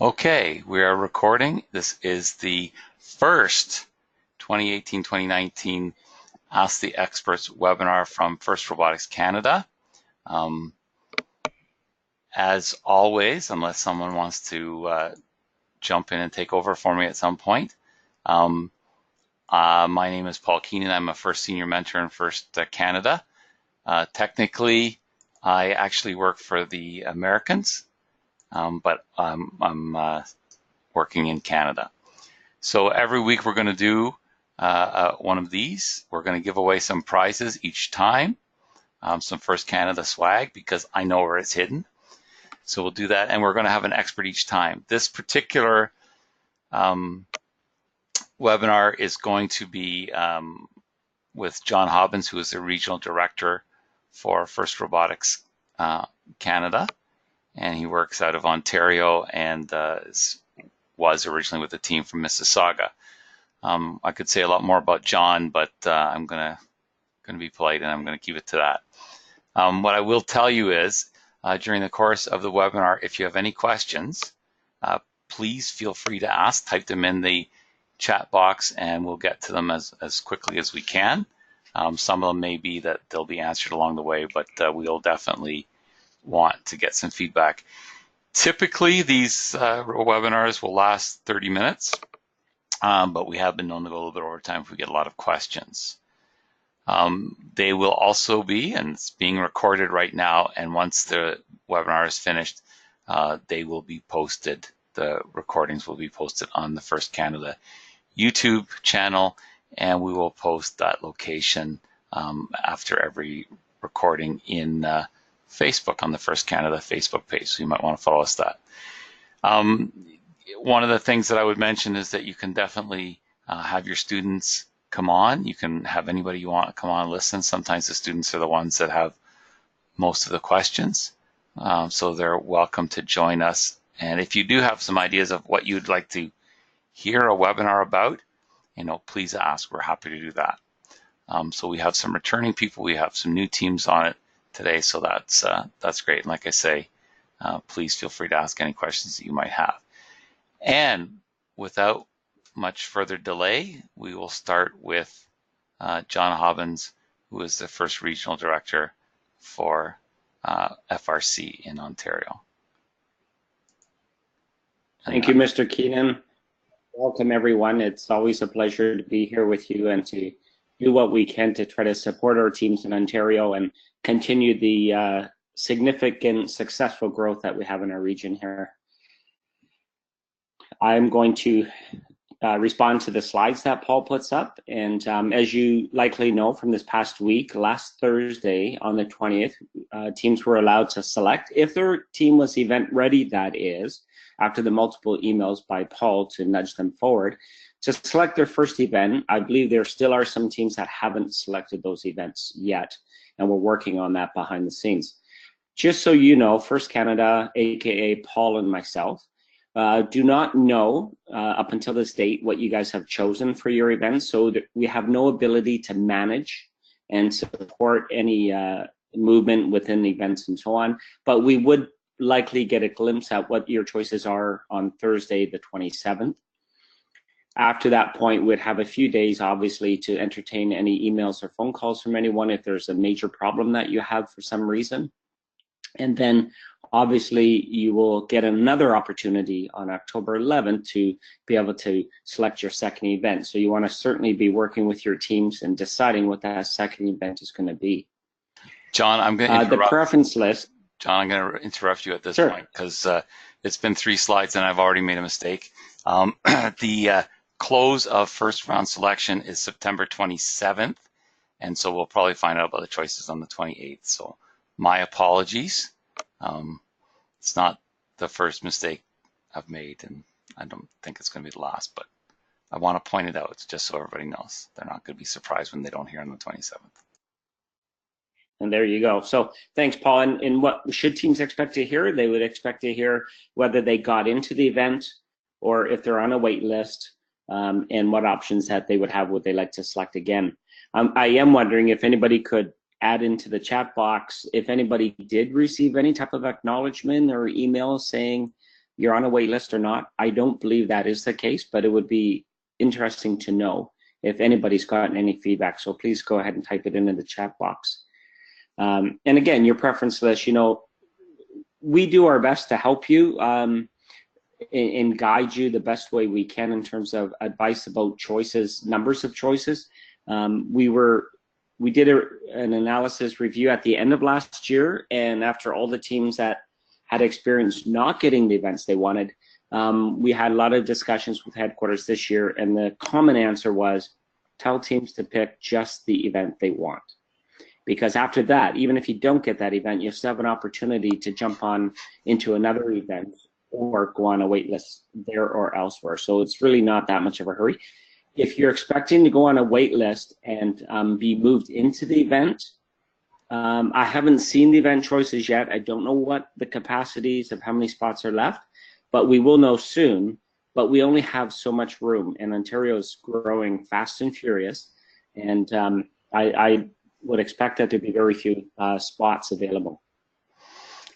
Okay, we are recording. This is the first 2018-2019 Ask the Experts webinar from First Robotics Canada. As always, unless someone wants to jump in and take over for me at some point, my name is Paul Keenan. I'm a First Senior Mentor in First Canada. Technically, I actually work for the Americans, but I'm working in Canada. So every week we're going to do one of these. We're going to give away some prizes each time, some First Canada swag, because I know where it's hidden. So we'll do that, and we're going to have an expert each time. This particular webinar is going to be with John Hobbins, who is the Regional Director for First Robotics Canada, and he works out of Ontario and was originally with a team from Mississauga. I could say a lot more about John, but I'm gonna be polite and I'm gonna keep it to that. What I will tell you is during the course of the webinar, if you have any questions, please feel free to ask. Type them in the chat box and we'll get to them as quickly as we can. Some of them may be that they'll be answered along the way, but we'll definitely want to get some feedback. Typically, these webinars will last 30 minutes, but we have been known to go a little bit over time if we get a lot of questions. They will also be, and it's being recorded right now, and once the webinar is finished, they will be posted. The recordings will be posted on the First Canada YouTube channel, and we will post that location after every recording in Facebook on the First Canada Facebook page, so you might want to follow us that. One of the things that I would mention is that you can definitely have your students come on. You can have anybody you want come on and listen. Sometimes the students are the ones that have most of the questions, so they're welcome to join us. And if you do have some ideas of what you'd like to hear a webinar about, please ask. We're happy to do that. So we have some returning people. We have some new teams on it today, so that's great. And like I say, please feel free to ask any questions that you might have. And without much further delay, we will start with John Hobbins, who is the first regional director for FRC in Ontario. Thank you, Mr. Keenan. Welcome, everyone. It's always a pleasure to be here with you and to do what we can to try to support our teams in Ontario and continue the significant, successful growth that we have in our region here. I'm going to respond to the slides that Paul puts up. And as you likely know from this past week, last Thursday on the 20th, teams were allowed to select, if their team was event ready, that is, after the multiple emails by Paul to nudge them forward, to select their first event. I believe there still are some teams that haven't selected those events yet, and we're working on that behind the scenes. Just so you know, First Canada, aka Paul and myself, do not know up until this date what you guys have chosen for your events, so that we have no ability to manage and support any movement within the events and so on, but we would likely get a glimpse at what your choices are on Thursday the 27th. After that point, we'd have a few days, obviously, to entertain any emails or phone calls from anyone if there's a major problem that you have for some reason. And then, obviously, you will get another opportunity on October 11th to be able to select your second event. So you want to certainly be working with your teams and deciding what that second event is going to be. John, I'm going to interrupt. The preference list. John, I'm going to interrupt you at this point because it's been 3 slides and I've already made a mistake. The close of first round selection is September 27th, and so we'll probably find out about the choices on the 28th. So my apologies. It's not the first mistake I've made, and I don't think it's going to be the last, but I want to point it out just so everybody knows. They're not going to be surprised when they don't hear on the 27th. And there you go. So thanks, Paul. And what should teams expect to hear? They would expect to hear whether they got into the event or if they're on a wait list, and what options that they would have, would they like to select again. I am wondering if anybody could add into the chat box if anybody did receive any type of acknowledgement or email saying you're on a wait list or not. I don't believe that is the case, but it would be interesting to know if anybody's gotten any feedback. So please go ahead and type it into the chat box. And again, your preference list, you know, we do our best to help you and guide you the best way we can in terms of advice about choices, numbers of choices. We did an analysis review at the end of last year, and after all the teams that had experienced not getting the events they wanted, we had a lot of discussions with headquarters this year, and the common answer was tell teams to pick just the event they want. Because after that, even if you don't get that event, you still have an opportunity to jump on into another event or go on a wait list there or elsewhere. So it's really not that much of a hurry. If you're expecting to go on a wait list and be moved into the event, I haven't seen the event choices yet. I don't know what the capacities of how many spots are left, but we will know soon. But we only have so much room, and Ontario is growing fast and furious. And I would expect that to be very few spots available.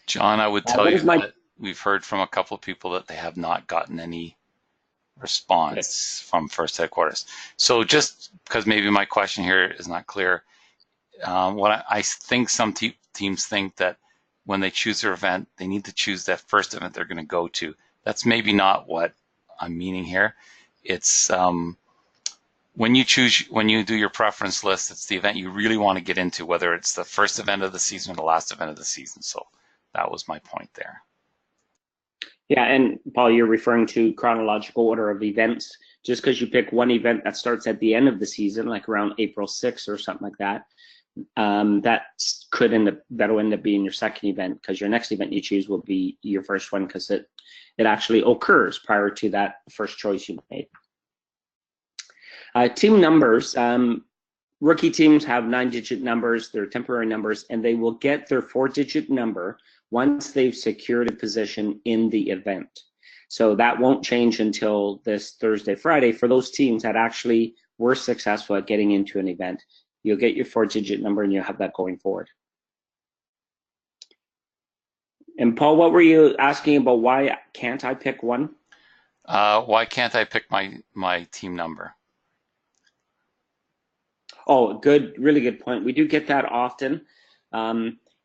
John, I would tell you that we've heard from a couple of people that they have not gotten any response from first headquarters. So just because maybe my question here is not clear, what I think some teams think that when they choose their event, they need to choose that first event they're going to go to. That's maybe not what I'm meaning here. It's when you do your preference list, it's the event you really want to get into, whether it's the first event of the season or the last event of the season. So that was my point there. Yeah, and Paul, you're referring to chronological order of events. Just because you pick one event that starts at the end of the season, like around April 6th or something like that, that'll end up being your second event, because your next event you choose will be your first one, because it actually occurs prior to that first choice you made. Team numbers. Rookie teams have 9-digit numbers. They're temporary numbers, and they will get their 4-digit number once they've secured a position in the event. So that won't change until this Thursday, Friday. For those teams that actually were successful at getting into an event, you'll get your 4-digit number, and you'll have that going forward. And Paul, what were you asking about? Why can't I pick one? Why can't I pick my team number? Oh, good, really good point. We do get that often.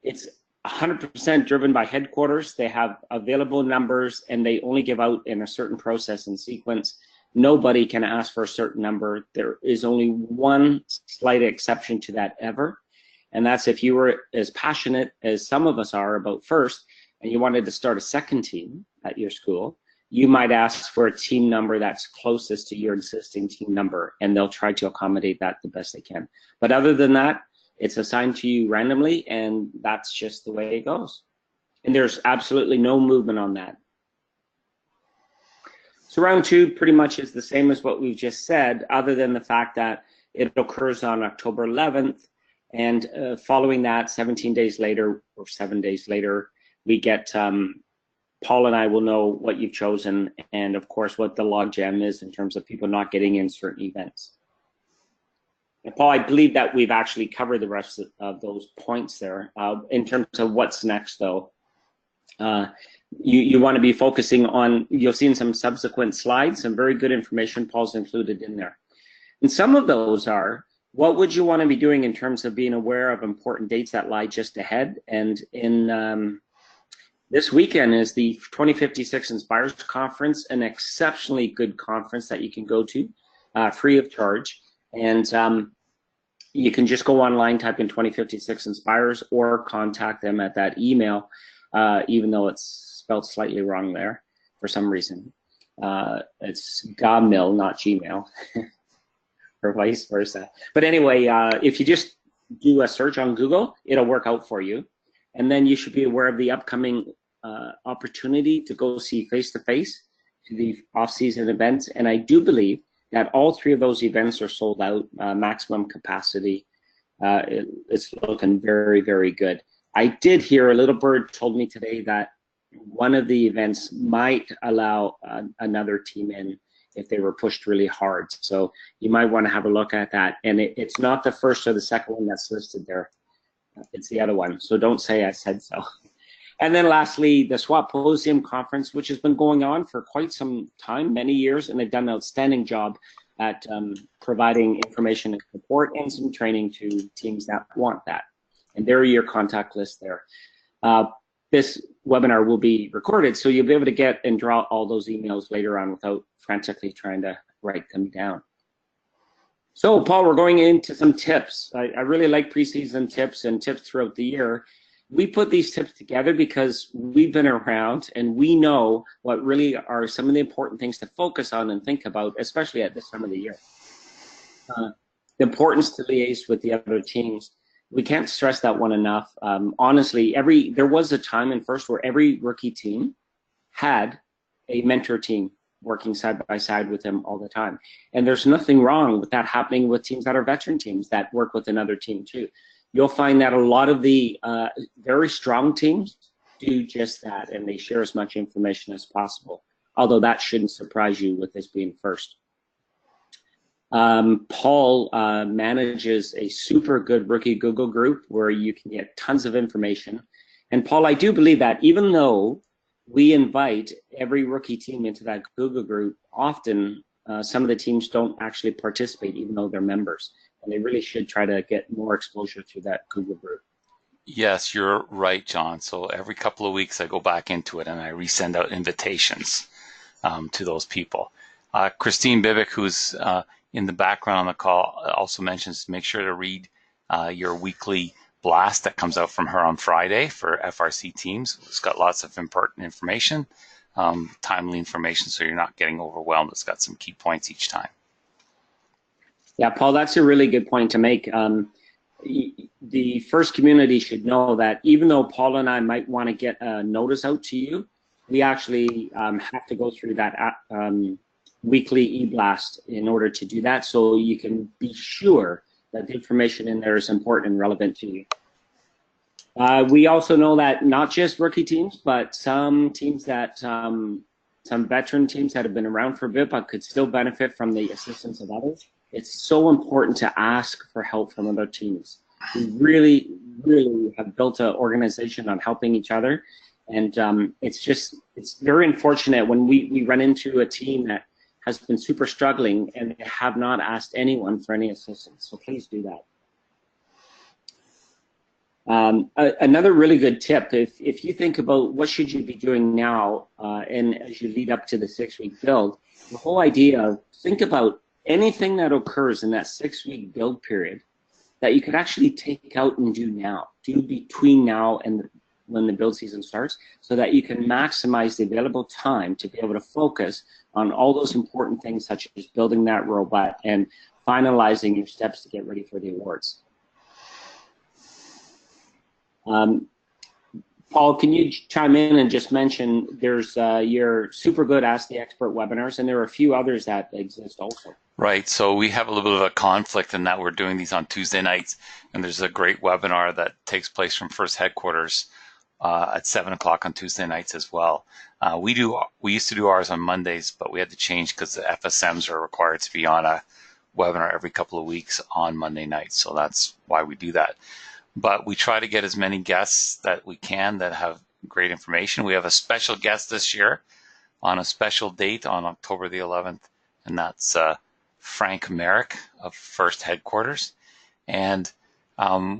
It's 100% driven by headquarters. They have available numbers, and they only give out in a certain process and sequence. Nobody can ask for a certain number. There is only one slight exception to that ever, and that's if you were as passionate as some of us are about first, and you wanted to start a second team at your school, you might ask for a team number that's closest to your existing team number, and they'll try to accommodate that the best they can. But other than that, it's assigned to you randomly, and that's just the way it goes. And there's absolutely no movement on that. So round 2 pretty much is the same as what we've just said, other than the fact that it occurs on October 11th, and following that, 17 days later or 7 days later, we get Paul and I will know what you've chosen, and of course what the logjam is in terms of people not getting in certain events. And Paul, I believe that we've actually covered the rest of those points there. In terms of what's next, though, you want to be focusing on, you'll see in some subsequent slides, some very good information Paul's included in there. And some of those are, what would you want to be doing in terms of being aware of important dates that lie just ahead? And in this weekend is the 2056 Inspires Conference, an exceptionally good conference that you can go to free of charge. And you can just go online, type in 2056 Inspires, or contact them at that email, even though it's spelled slightly wrong there for some reason. It's Gmail, not Gmail, or vice versa. But anyway, if you just do a search on Google, it'll work out for you. And then you should be aware of the upcoming opportunity to go see face-to-face to the off-season events. And I do believe that all 3 of those events are sold out, maximum capacity. It's looking very, very good. I did hear, a little bird told me today that one of the events might allow another team in if they were pushed really hard. So you might want to have a look at that. And it's not the first or the second one that's listed there. It's the other one. So don't say I said so. And then lastly, the Swapposium Conference, which has been going on for quite some time, many years, and they've done an outstanding job at providing information and support and some training to teams that want that. And there are your contact list there. This webinar will be recorded, so you'll be able to get and draw all those emails later on without frantically trying to write them down. So, Paul, we're going into some tips. I really like preseason tips and tips throughout the year. We put these tips together because we've been around and we know what really are some of the important things to focus on and think about, especially at this time of the year. The importance to liaise with the other teams. We can't stress that one enough. Honestly, there was a time in first where every rookie team had a mentor team working side by side with them all the time. And there's nothing wrong with that happening with teams that are veteran teams that work with another team too. You'll find that a lot of the very strong teams do just that, and they share as much information as possible, although that shouldn't surprise you with this being first. Paul manages a super good rookie Google group where you can get tons of information. And Paul, I do believe that even though we invite every rookie team into that Google group, often some of the teams don't actually participate even though they're members. And they really should try to get more exposure to that Google group. Yes, you're right, John. So every couple of weeks I go back into it and I resend out invitations to those people. Christine Bibick, who's in the background on the call, also mentions to make sure to read your weekly blast that comes out from her on Friday for FRC teams. It's got lots of important information, timely information, so you're not getting overwhelmed. It's got some key points each time. Yeah, Paul, that's a really good point to make. The first community should know that even though Paul and I might want to get a notice out to you, we actually have to go through that weekly e-blast in order to do that, so you can be sure that the information in there is important and relevant to you. We also know that not just rookie teams, but some teams that, some veteran teams that have been around for a bit but could still benefit from the assistance of others. It's so important to ask for help from other teams. We really, really have built an organization on helping each other. And it's very unfortunate when we run into a team that has been super struggling and they have not asked anyone for any assistance. So please do that. Another really good tip, if you think about what should you be doing now and as you lead up to the 6-week build, the whole idea of think about anything that occurs in that 6-week build period that you could actually take out and do now, do between now and when the build season starts, so that you can maximize the available time to be able to focus on all those important things such as building that robot and finalizing your steps to get ready for the awards. Paul, can you chime in and just mention there's your super good Ask the Expert webinars, and there are a few others that exist also. Right, so we have a little bit of a conflict in that we're doing these on Tuesday nights, and there's a great webinar that takes place from First Headquarters at 7 o'clock on Tuesday nights as well. We used to do ours on Mondays, but we had to change because the FSMs are required to be on a webinar every couple of weeks on Monday nights, so that's why we do that. But we try to get as many guests that we can that have great information. We have a special guest this year on a special date on October the 11th, and that's Frank Merrick of First Headquarters. And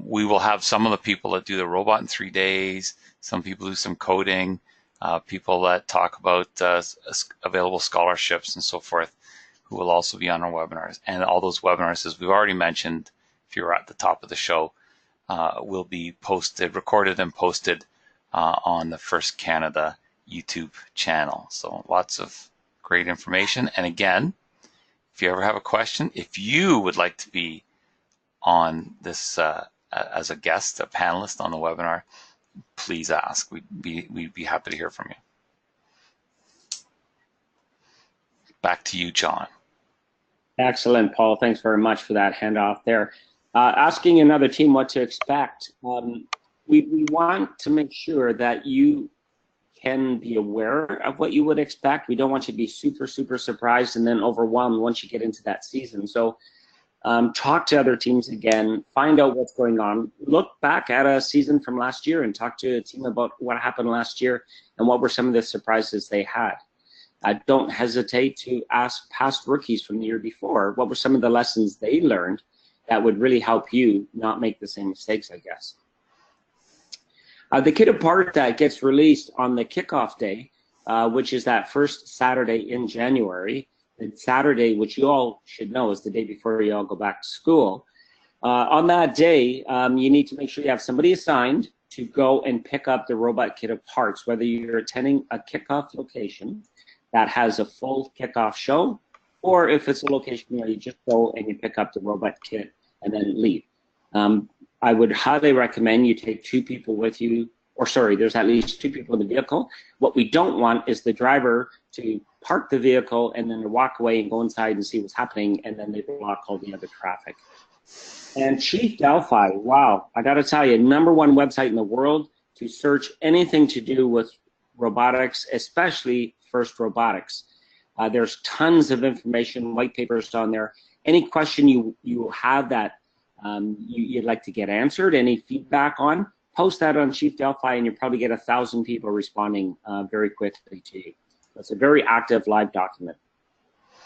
we will have some of the people that do the robot in 3 days, some people do some coding, people that talk about available scholarships and so forth, who will also be on our webinars. And all those webinars, as we've already mentioned, if you were at the top of the show, will be posted, recorded and posted on the First Canada YouTube channel. So lots of great information. And again, if you ever have a question, if you would like to be on this as a guest, a panelist on the webinar, please ask. We'd be happy to hear from you. Back to you, John. Excellent, Paul. Thanks very much for that handoff there. Asking another team what to expect, we want to make sure that you can be aware of what you would expect. We don't want you to be super, super surprised and then overwhelmed once you get into that season. So talk to other teams again, find out what's going on, look back at a season from last year and talk to a team about what happened last year and what were some of the surprises they had. Don't hesitate to ask past rookies from the year before, what were some of the lessons they learned that would really help you not make the same mistakes, I guess. The kid apart that gets released on the kickoff day, which is that first Saturday in January, the Saturday, which you all should know is the day before you all go back to school. On that day, you need to make sure you have somebody assigned to go and pick up the robot kit of parts, whether you're attending a kickoff location that has a full kickoff show, or if it's a location where you just go and you pick up the robot kit and then leave. I would highly recommend you take 2 people with you, or sorry, there's at least 2 people in the vehicle. What we don't want is the driver to park the vehicle and then walk away and go inside and see what's happening, and then they block all the other traffic. And Chief Delphi, wow, I gotta tell you, #1 website in the world to search anything to do with robotics, especially FIRST Robotics. There's tons of information, white papers on there. Any question you have that you'd like to get answered, any feedback on, post that on Chief Delphi and you'll probably get 1,000 people responding very quickly to you. It's a very active live document.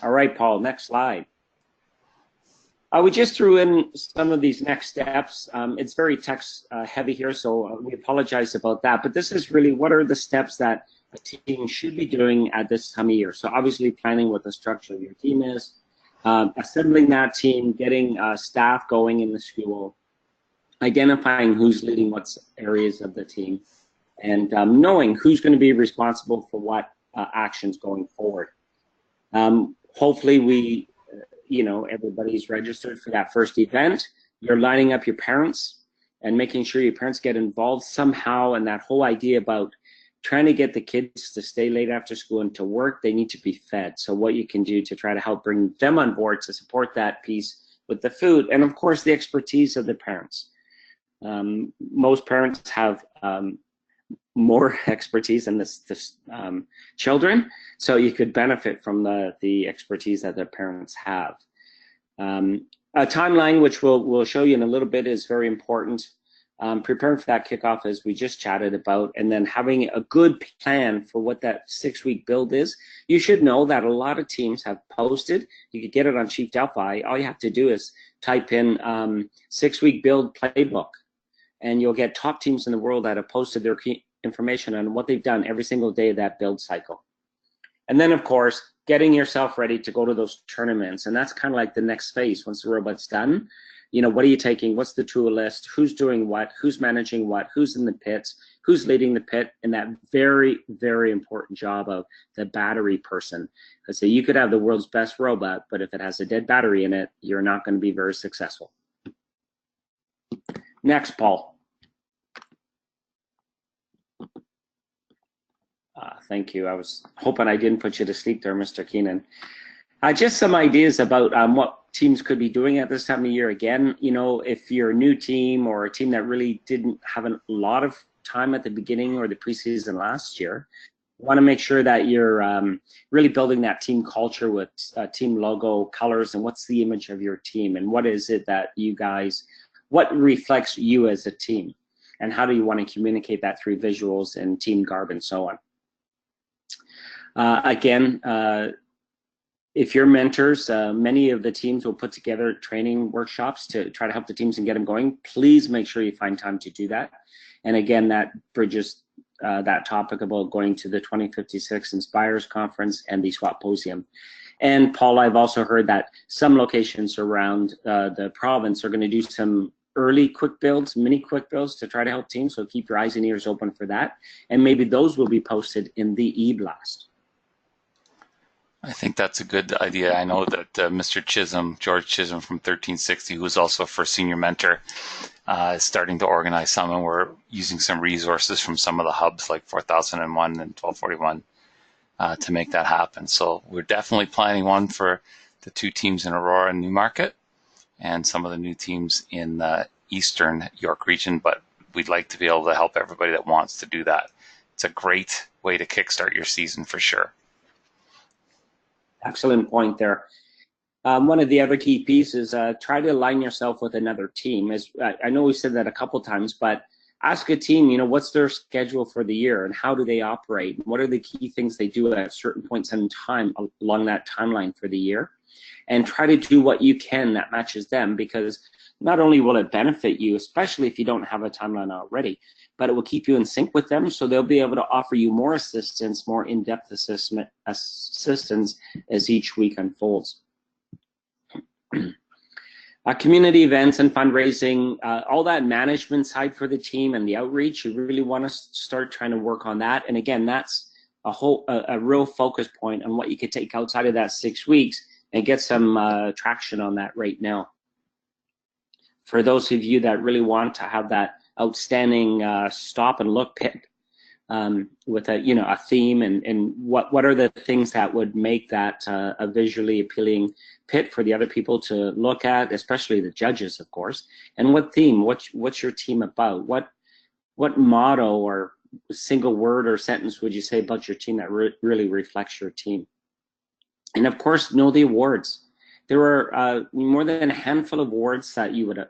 All right, Paul, next slide. We just threw in some of these next steps. It's very text heavy here, so we apologize about that. But this is really what are the steps that a team should be doing at this time of year. So obviously planning what the structure of your team is, assembling that team, getting staff going in the school, identifying who's leading what areas of the team, and knowing who's going to be responsible for what actions going forward. Hopefully everybody's registered for that first event. You're lining up your parents and making sure your parents get involved somehow, and that whole idea about trying to get the kids to stay late after school and to work, they need to be fed. So what you can do to try to help bring them on board to support that piece with the food, and of course the expertise of the parents. Most parents have more expertise than the children, so you could benefit from the expertise that the parents have. A timeline, which we'll show you in a little bit, is very important. Preparing for that kickoff, as we just chatted about, and then having a good plan for what that 6-week build is. You should know that a lot of teams have posted. You could get it on Chief Delphi. All you have to do is type in 6-week build playbook, and you'll get top teams in the world that have posted their key information on what they've done every single day of that build cycle. And then, of course, getting yourself ready to go to those tournaments, and that's kind of like the next phase once the robot's done. What are you taking? What's the tool list? Who's doing what? Who's managing what? Who's in the pits? Who's leading the pit? And that very, very important job of the battery person. So you could have the world's best robot, but if it has a dead battery in it, you're not going to be very successful. Next, Paul. Thank you. I was hoping I didn't put you to sleep there, Mr. Keenan. Just some ideas about what teams could be doing at this time of year. Again, if you're a new team or a team that really didn't have a lot of time at the beginning or the preseason last year, you want to make sure that you're really building that team culture with team logo, colors, and what's the image of your team, and what is it that you guys, what reflects you as a team, and how do you want to communicate that through visuals and team garb and so on. Again, if you're mentors, many of the teams will put together training workshops to try to help the teams and get them going. Please make sure you find time to do that. And again, that bridges that topic about going to the 2056 Inspires Conference and the SWATposium. And Paul, I've also heard that some locations around the province are going to do some early quick builds, mini quick builds to try to help teams. So keep your eyes and ears open for that. And maybe those will be posted in the e-blast. I think that's a good idea. I know that Mr. Chisholm, George Chisholm from 1360, who is also a first senior mentor, is starting to organize some, and we're using some resources from some of the hubs like 4001 and 1241 to make that happen. So we're definitely planning one for the 2 teams in Aurora and Newmarket and some of the new teams in the Eastern York region, but we'd like to be able to help everybody that wants to do that. It's a great way to kickstart your season for sure. Excellent point there. one of the other key pieces, try to align yourself with another team. As I know we said that a couple times, but ask a team, what's their schedule for the year and how do they operate? What are the key things they do at certain points in time along that timeline for the year? And try to do what you can that matches them, because not only will it benefit you, especially if you don't have a timeline already, but it will keep you in sync with them, so they'll be able to offer you more assistance, more in-depth assistance as each week unfolds. Community events and fundraising, all that management side for the team and the outreach, you really want to start trying to work on that. And again, that's a real focus point on what you could take outside of that 6 weeks and get some traction on that right now. For those of you that really want to have that outstanding stop and look pit with a theme, and what are the things that would make that a visually appealing pit for the other people to look at, especially the judges, of course. And what theme? What's your team about? What motto or single word or sentence would you say about your team that really reflects your team? And of course, know the awards. There are more than a handful of awards that you would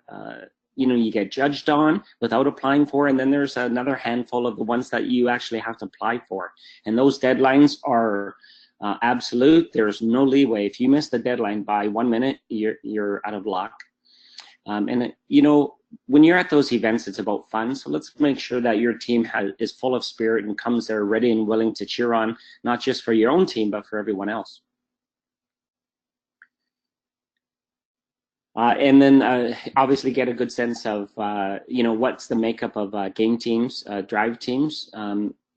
you get judged on without applying for, and then there's another handful of the ones that you actually have to apply for. And those deadlines are absolute. There's no leeway. If you miss the deadline by 1 minute, you're out of luck. And when you're at those events, it's about fun. So let's make sure that your team is full of spirit and comes there ready and willing to cheer on, not just for your own team, but for everyone else. And then obviously get a good sense of, what's the makeup of game teams, drive teams.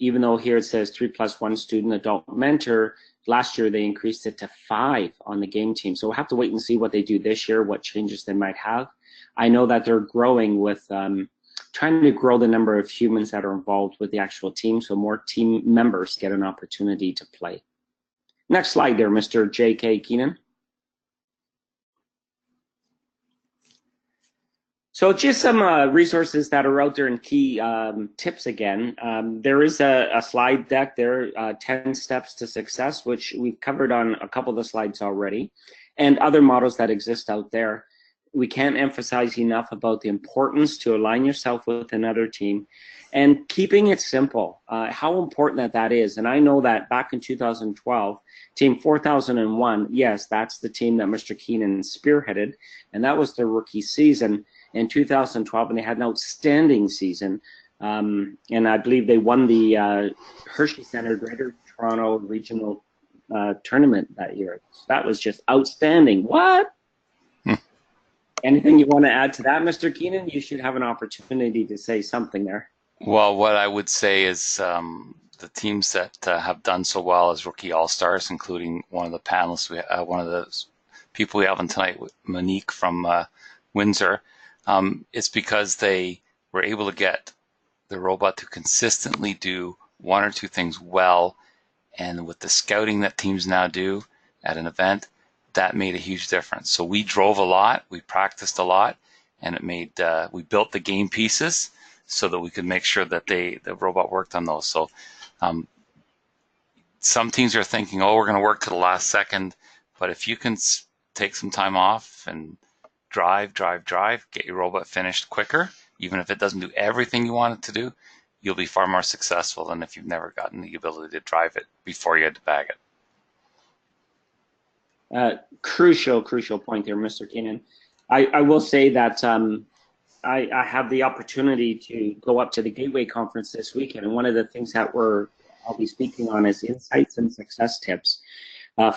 Even though here it says 3+1 student adult mentor, last year they increased it to 5 on the game team. So we'll have to wait and see what they do this year, what changes they might have. I know that they're growing with, trying to grow the number of humans that are involved with the actual team, so more team members get an opportunity to play. Next slide there, Mr. J.K. Keenan. So just some resources that are out there and key tips again. There is a slide deck there, 10 steps to success, which we've covered on a couple of the slides already, and other models that exist out there. We can't emphasize enough about the importance to align yourself with another team and keeping it simple, how important that is. And I know that back in 2012, Team 4001, yes, that's the team that Mr. Keenan spearheaded, and that was their rookie season in 2012, and they had an outstanding season. And I believe they won the Hershey Center Greater Toronto Regional Tournament that year. So that was just outstanding. What? Anything you want to add to that, Mr. Keenan? You should have an opportunity to say something there. Well, what I would say is the teams that have done so well as rookie all-stars, including one of the panelists, one of the people we have on tonight, Monique from Windsor, it's because they were able to get the robot to consistently do one or two things well, and with the scouting that teams now do at an event, that made a huge difference. So we drove a lot, we practiced a lot, and it made we built the game pieces so that we could make sure that the robot worked on those. So some teams are thinking, oh, we're going to work to the last second, but if you can take some time off and drive, get your robot finished quicker, even if it doesn't do everything you want it to do, you'll be far more successful than if you've never gotten the ability to drive it before you had to bag it. Crucial point there, Mr. Keenan. I will say that I have the opportunity to go up to the Gateway Conference this weekend, and one of the things that I'll be speaking on is insights and success tips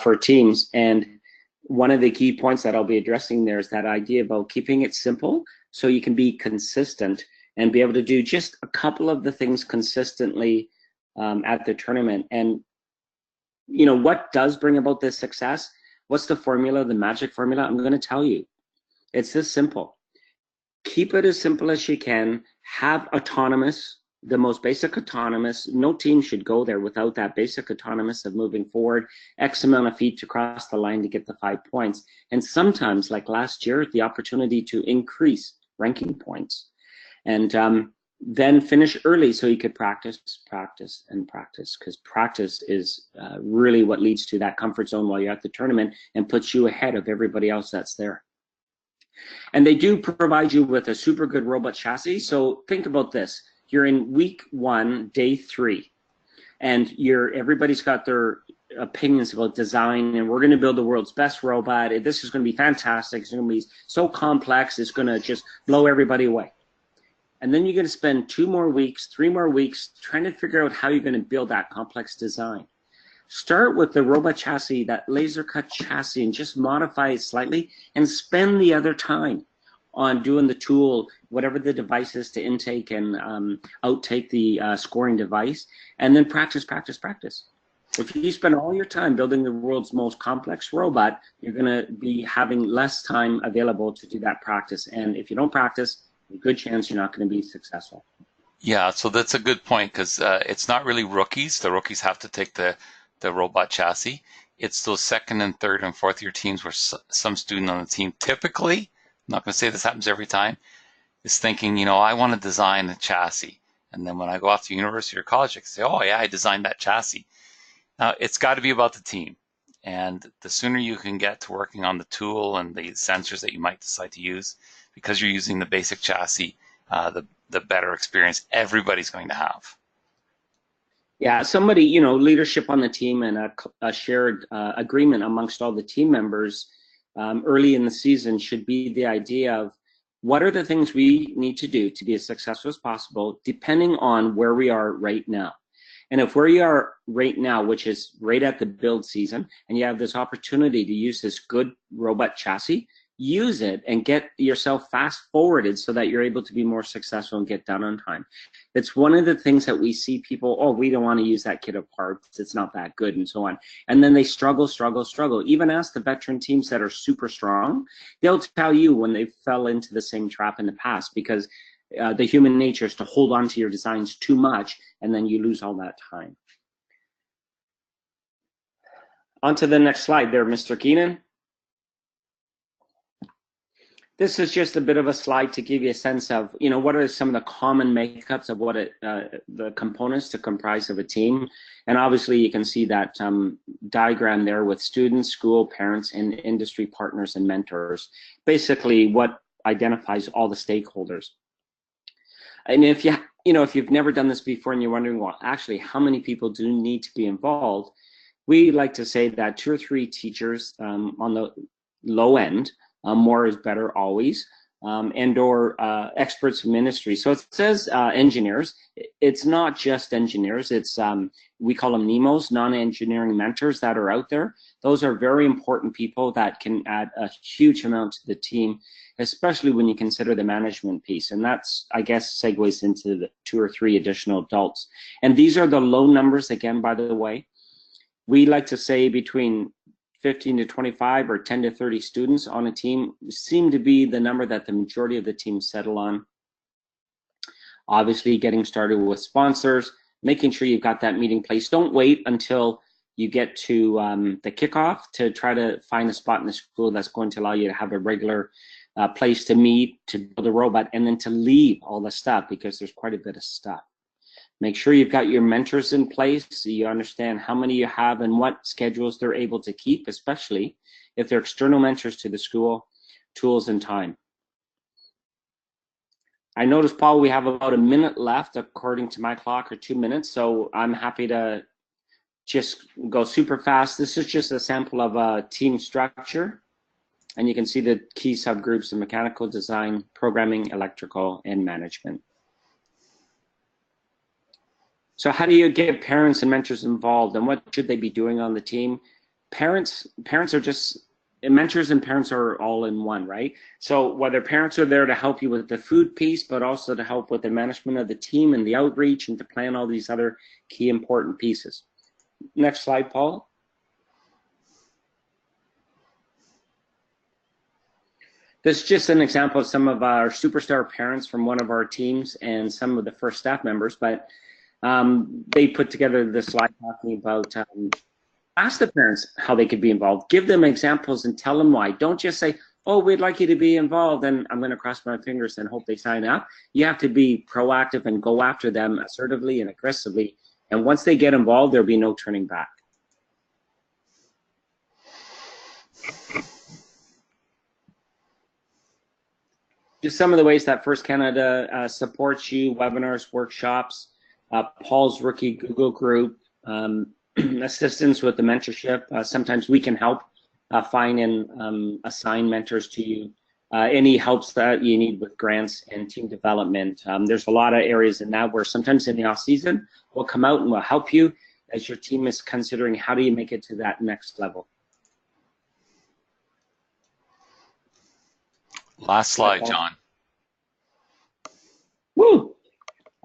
for teams. And one of the key points that I'll be addressing there is that idea about keeping it simple so you can be consistent and be able to do just a couple of the things consistently at the tournament. And what does bring about this success? What's the formula, the magic formula? I'm going to tell you. It's this simple. Keep it as simple as you can. Have autonomous, the most basic autonomous. No team should go there without that basic autonomous of moving forward X amount of feet to cross the line to get the 5 points. And sometimes, like last year, the opportunity to increase ranking points. And then finish early so you could practice, practice, and practice, because practice is really what leads to that comfort zone while you're at the tournament and puts you ahead of everybody else that's there. And they do provide you with a super good robot chassis. So think about this. You're in week 1, day 3, and everybody's got their opinions about design, and we're going to build the world's best robot. This is going to be fantastic. It's going to be so complex. It's going to just blow everybody away. And then you're going to spend 2 more weeks, 3 more weeks trying to figure out how you're going to build that complex design. Start with the robot chassis, that laser cut chassis, and just modify it slightly, and spend the other time on doing the tool, whatever the device is to intake and outtake the scoring device, and then practice, practice, practice. If you spend all your time building the world's most complex robot, you're going to be having less time available to do that practice. And if you don't practice, a good chance you're not going to be successful. Yeah, so that's a good point, because it's not really rookies. The rookies have to take the robot chassis. It's those second and third and fourth year teams where some student on the team, typically, I'm not going to say this happens every time, is thinking, I want to design a chassis. And then when I go off to university or college, I can say, oh yeah, I designed that chassis. Now, it's got to be about the team. And the sooner you can get to working on the tool and the sensors that you might decide to use, because you're using the basic chassis, the better experience everybody's going to have. Yeah, somebody, leadership on the team and a shared agreement amongst all the team members early in the season should be the idea of what are the things we need to do to be as successful as possible, depending on where we are right now. And if where you are right now, which is right at the build season, and you have this opportunity to use this good robot chassis, use it and get yourself fast forwarded so that you're able to be more successful and get done on time. It's one of the things that we see people, oh, we don't want to use that kit of parts, it's not that good, and so on. And then they struggle. Even ask the veteran teams that are super strong, they'll tell you when they fell into the same trap in the past, because the human nature is to hold on to your designs too much, and then you lose all that time. On to the next slide there, Mr. Keenan. This is just a bit of a slide to give you a sense of, what are some of the common makeups of what the components to comprise of a team. And obviously you can see that diagram there with students, school, parents, and industry partners and mentors. Basically what identifies all the stakeholders. And if you've never done this before and you're wondering, well, actually, how many people do need to be involved? We like to say that 2 or 3 teachers on the low end, more is better always, and or experts in ministry. So it says engineers. It's not just engineers. It's we call them NEMOs, non-engineering mentors that are out there. Those are very important people that can add a huge amount to the team, especially when you consider the management piece. And that's, I guess, segues into the 2 or 3 additional adults. And these are the low numbers, again, by the way. We like to say between 15 to 25 or 10 to 30 students on a team seem to be the number that the majority of the teams settle on. Obviously, getting started with sponsors, making sure you've got that meeting place. Don't wait until you get to the kickoff to try to find a spot in the school that's going to allow you to have a regular place to meet, to build a robot, and then to leave all the stuff, because there's quite a bit of stuff. Make sure you've got your mentors in place so you understand how many you have and what schedules they're able to keep, especially if they're external mentors to the school, tools, and time. I noticed, Paul, we have about a minute left according to my clock, or 2 minutes, so I'm happy to just go super fast. This is just a sample of a team structure, and you can see the key subgroups of mechanical design, programming, electrical, and management. So how do you get parents and mentors involved, and what should they be doing on the team? Parents are just, mentors and parents are all in one, right? So whether parents are there to help you with the food piece, but also to help with the management of the team and the outreach and to plan all these other key important pieces. Next slide, Paul. This is just an example of some of our superstar parents from one of our teams and some of the first staff members, but they put together this slide talking about ask the parents how they could be involved. Give them examples and tell them why. Don't just say, oh, we'd like you to be involved, and I'm going to cross my fingers and hope they sign up. You have to be proactive and go after them assertively and aggressively. And once they get involved, there'll be no turning back. Just some of the ways that First Canada supports you: webinars, workshops, Paul's rookie Google group, assistance with the mentorship. Sometimes we can help find and assign mentors to you. Any helps that you need with grants and team development. There's a lot of areas in that where sometimes in the off season we'll come out and we'll help you as your team is considering how do you make it to that next level. Last slide, John. Woo!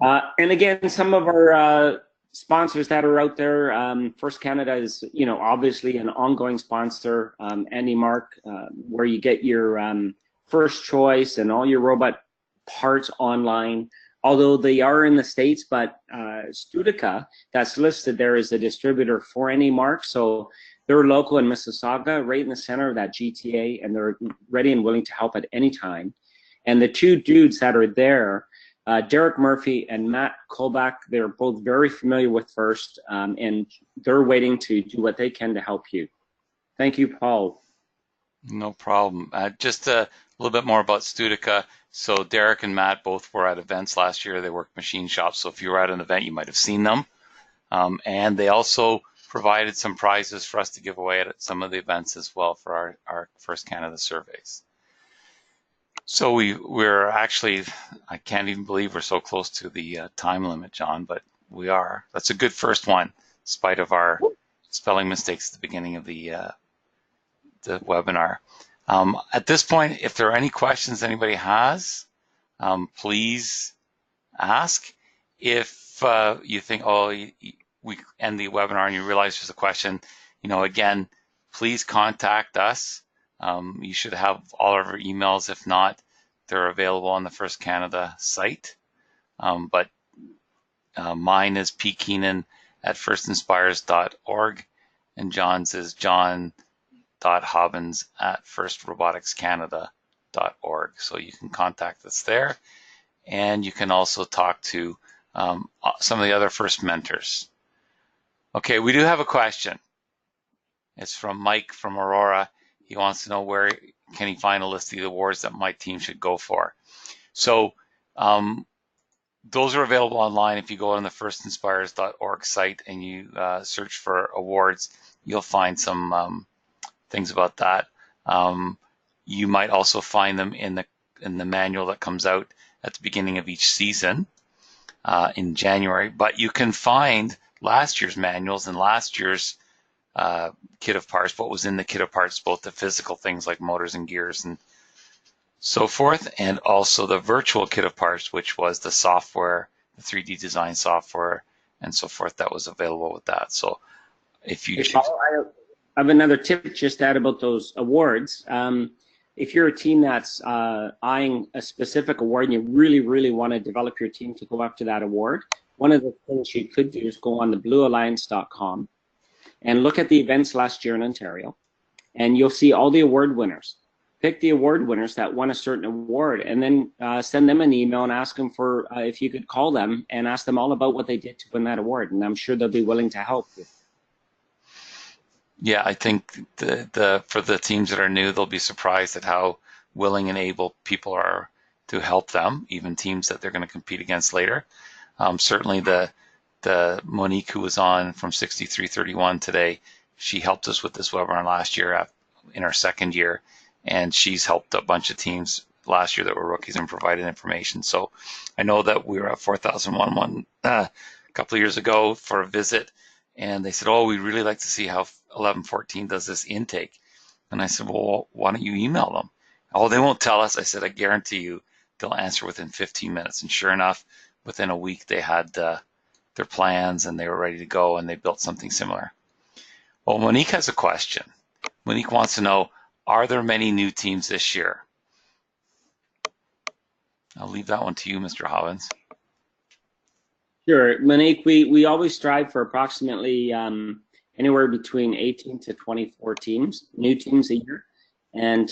And again, some of our sponsors that are out there. First Canada is, obviously an ongoing sponsor. Andy Mark, where you get your first choice and all your robot parts online. Although they are in the States, but Studica, that's listed there as a distributor for Andy Mark. So they're local in Mississauga, right in the center of that GTA, and they're ready and willing to help at any time. And the two dudes that are there, Derek Murphy and Matt Kolbach, they're both very familiar with First, and they're waiting to do what they can to help you. Thank you, Paul. No problem. Just a little bit more about Studica. So Derek and Matt both were at events last year. They worked machine shops. So if you were at an event, you might have seen them. And they also provided some prizes for us to give away at some of the events as well for our First Canada surveys. So we're actually, I can't even believe we're so close to the time limit, John, but we are. That's a good first one, in spite of our spelling mistakes at the beginning of the webinar. At this point, if there are any questions anybody has, please ask. If you think, oh, we end the webinar and you realize there's a question, again, please contact us. You should have all of our emails. If not, they're available on the First Canada site. But mine is pkeenan@firstinspires.org, and John's is john.hobbins@firstroboticscanada.org. So you can contact us there, and you can also talk to some of the other First mentors. Okay, we do have a question. It's from Mike from Aurora. He wants to know where can he find a list of the awards that my team should go for. So those are available online. If you go on the firstinspires.org site and you search for awards, you'll find some things about that. You might also find them in the manual that comes out at the beginning of each season in January. But you can find last year's manuals and last year's kit of parts, what was in the kit of parts, both the physical things like motors and gears and so forth, and also the virtual kit of parts, which was the software, the 3D design software, and so forth that was available with that. So if you I have another tip just to add about those awards. If you're a team that's eyeing a specific award and you really, really want to develop your team to go after that award, one of the things you could do is go on the bluealliance.com and look at the events last year in Ontario, and you'll see all the award winners. Pick the award winners that won a certain award, and then send them an email and ask them for if you could call them and ask them all about what they did to win that award, and I'm sure they'll be willing to help you. Yeah, I think for the teams that are new, they'll be surprised at how willing and able people are to help them, even teams that they're going to compete against later. Certainly the Monique, who was on from 6331 today, she helped us with this webinar last year in our second year, and she's helped a bunch of teams last year that were rookies and provided information. So I know that we were at 4001 a couple of years ago for a visit, and they said, oh, we'd really like to see how 1114 does this intake. And I said, well, why don't you email them? Oh, they won't tell us. I said, I guarantee you they'll answer within 15 minutes. And sure enough, within a week, they had their plans and they were ready to go, and they built something similar. Well, Monique has a question. Monique wants to know, are there many new teams this year? I'll leave that one to you, Mr. Hobbins. Sure, Monique, we always strive for approximately anywhere between 18 to 24 teams, new teams a year. And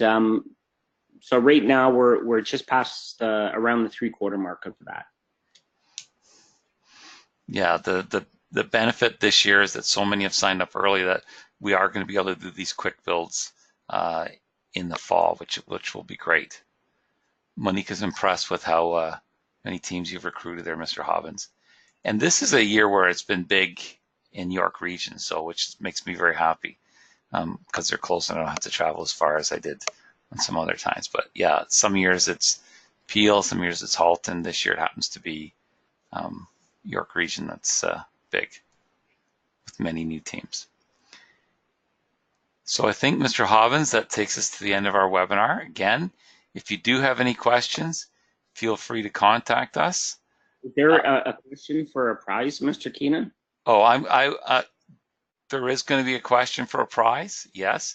So right now we're just past around the 3/4 mark of that. Yeah, the benefit this year is that so many have signed up early that we are going to be able to do these quick builds in the fall, which will be great. Monica's impressed with how many teams you've recruited there, Mr. Hobbins. And this is a year where it's been big in York region, so which makes me very happy because they're close and I don't have to travel as far as I did on some other times. But yeah, some years it's Peel, some years it's Halton. This year it happens to be York region that's big with many new teams. So I think, Mr. Hobbins, that takes us to the end of our webinar. Again, if you do have any questions, feel free to contact us. Is there a question for a prize, Mr. Keenan? Oh, there is going to be a question for a prize, yes.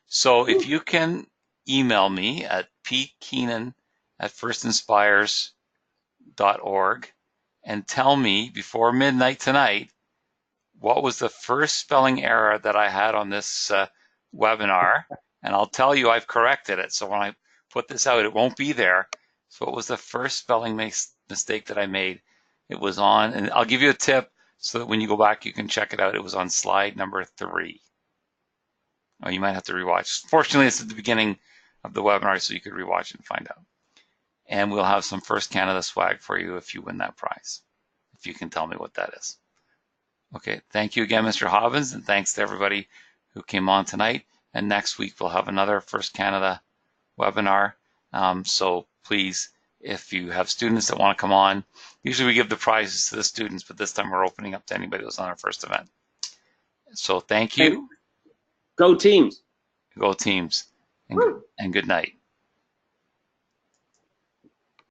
So if you can email me at pkeenan@firstinspires.org and tell me before midnight tonight what was the first spelling error that I had on this webinar, and I'll tell you I've corrected it. So when I put this out, it won't be there. So what was the first spelling mistake that I made? It was on, and I'll give you a tip so that when you go back, you can check it out. It was on slide number 3. Oh, you might have to rewatch. Fortunately, it's at the beginning of the webinar, so you could rewatch it and find out. And we'll have some First Canada swag for you if you win that prize, if you can tell me what that is. Okay, thank you again, Mr. Hobbins, and thanks to everybody who came on tonight. And next week, we'll have another First Canada webinar. So please, if you have students that want to come on, usually we give the prizes to the students, but this time we're opening up to anybody who was on our first event. So thank you. Go teams. Go teams. And good night.